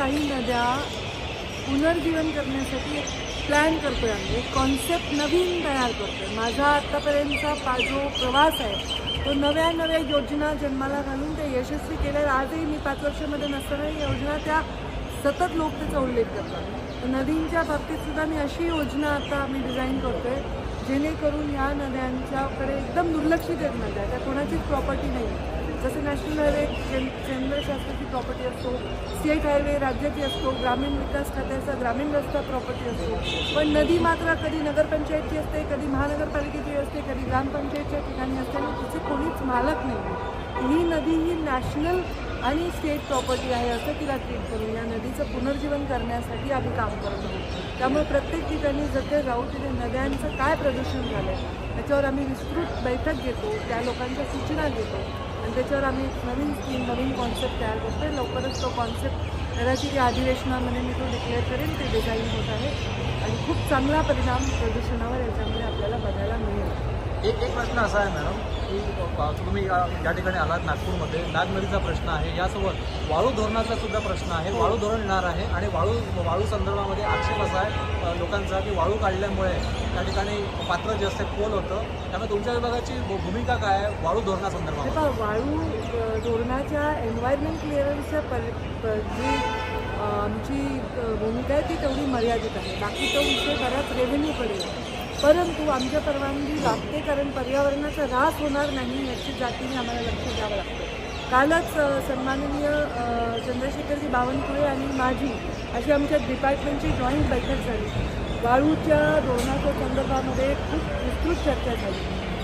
काही नद्या पुनर्जीवन करण्यासाठी एक प्लॅन करतोय आम्ही, एक कॉन्सेप्ट नवीन तयार करतोय। माझा आतापर्यंतचा जो प्रवास आहे तो नव्या नव्या योजना जन्माला घालून त्या यशस्वी केल्या। आजही मी 5 वर्षामध्ये नसताना योजना त्या सतत लोक त्याचा उल्लेख करतात। नदींच्या बाबतीत सुद्धा मी अशी योजना आता आम्ही डिझाईन करतोय जेणेकरून ह्या नद्यांच्याकडे एकदम दुर्लक्षित आहेत नद्या, त्या कोणाचीच प्रॉपर्टी नाही। जसं नॅशनल हायवे केंद्र शासनाची प्रॉपर्टी असतो, स्टेट हायवे राज्याची असतो, ग्रामीण विकास खात्याचा ग्रामीण रस्ता प्रॉपर्टी असतो, पण नदी मात्र कधी नगरपंचायतची असते, कधी महानगरपालिकेची असते, कधी ग्रामपंचायतच्या ठिकाणी असते आणि तिचे कोणीच मालक नाही। ही नदी ही नॅशनल आणि स्टेट प्रॉपर्टी आहे असं तिला ट्रीट करून या नदीचं पुनर्जीवन करण्यासाठी आम्ही काम करत आहोत। त्यामुळे प्रत्येक ठिकाणी जर जाऊ तिथे नद्यांचं काय प्रदूषण झालं आहे त्याच्यावर आम्ही विस्तृत बैठक घेतो, त्या लोकांच्या सूचना घेतो आणि त्याच्यावर आम्ही नवीन स्कीम नवीन कॉन्सेप्ट तयार करतो। लवकरच तो कॉन्सेप्ट कदाचित या अधिवेशनामध्ये मी तो डिक्लेअर करेन, ते डिझाईन होत आहे आणि खूप चांगला परिणाम प्रदूषणावर याच्यामध्ये आपल्याला बघायला मिळेल। एक प्रश्न असा आहे मॅडम की तुम्ही या ठिकाणी आलात नागपूरमध्ये, नाग नदीचा प्रश्न आहे, यासोबत वाळू धोरणाचा सुद्धा प्रश्न आहे। वाळू धोरण येणार आहे आणि वाळू संदर्भामध्ये आक्षेप असा आहे लोकांचा की वाळू काढल्यामुळे त्या ठिकाणी पात्र जे असते खोल होतं, त्यामुळे तुमच्या विभागाची भूमिका काय आहे वाळू धोरणासंदर्भात? वाळू धोरणाच्या एन्व्हायरमेंट क्लिअरन्सच्या जी आमची भूमिका आहे ती तेवढी मर्यादित आहे। बाकी तो विषय बराच रेव्हेन्यूकडे आहे, परंतु आमच्या परवानगी लागते कारण पर्यावरणाचा ऱ्हास होणार नाही याची जातीने आम्हाला लक्ष द्यावं लागतं। कालच सन्माननीय चंद्रशेखरजी बावनकुळे आणि माझी अशी आमच्या डिपार्टमेंटची जॉईंट बैठक झाली। वाळूच्या धोरणाच्या संदर्भामध्ये खूप विस्तृत चर्चा झाली।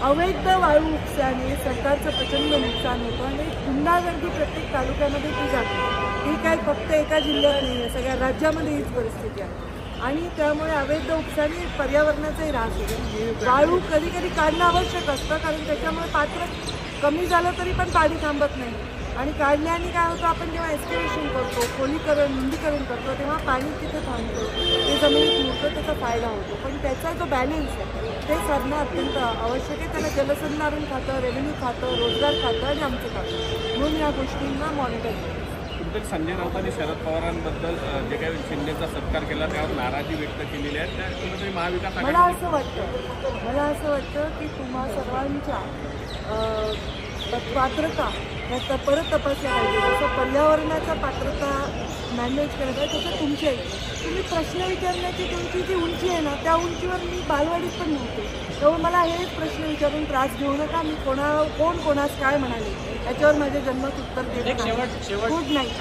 अवैध वाळू उपस्याने सरकारचं प्रचंड नुकसान होतं आणि गुंडागर्दी प्रत्येक तालुक्यामध्ये ती जाते। ही काय फक्त एका जिल्ह्यात नाही आहे, सगळ्या राज्यामध्ये हीच परिस्थिती आहे आणि त्यामुळे अवैध उपसाने पर्यावरणाचाही ऱ्हास होतो। वाळू कधी कधी काढणं आवश्यक असतं कारण त्याच्यामुळे पात्र कमी झालं तरी पण पाणी थांबत नाही आणि काढल्याने काय होतं, आपण जेव्हा एस्टिमेशन करतो, खोलीकरण रुंदीकरण करतो तेव्हा पाणी तिथे थांबतो, ते जमिनीत मुरतं, त्याचा फायदा होतो। पण त्याचा जो बॅलेन्स आहे ते साधणं अत्यंत आवश्यक आहे। त्याला जलसंधारण खातं, रेव्हेन्यू खातं, रोजगार खातं आणि आमचं खातं म्हणून या गोष्टींना मॉनिटर करतो। संजय राऊतांनी शरद पवारांबद्दल जे काही शिंदेचा सत्कार केला त्यावर नाराजी व्यक्त केलेली आहे, त्या कुठेतरी महाविकास मला असं वाटतं की तुम्हा सर्वांच्या पात्रता ह्या परत तपासल्या पाहिजे। जसं पर्यावरणाचा पात्रता मॅनेज करायचं आहे तसं तुमच्याही तुम्ही प्रश्न विचारण्याची तुमची जी उंची आहे ना त्या उंचीवर मी बालवाडीत पण नव्हते, त्यामुळे मला हेच प्रश्न विचारून त्रास घेऊ नका। मी कोण कोणास काय म्हणाले याच्यावर माझ्या जन्मात उत्तर देत नाही। Good night.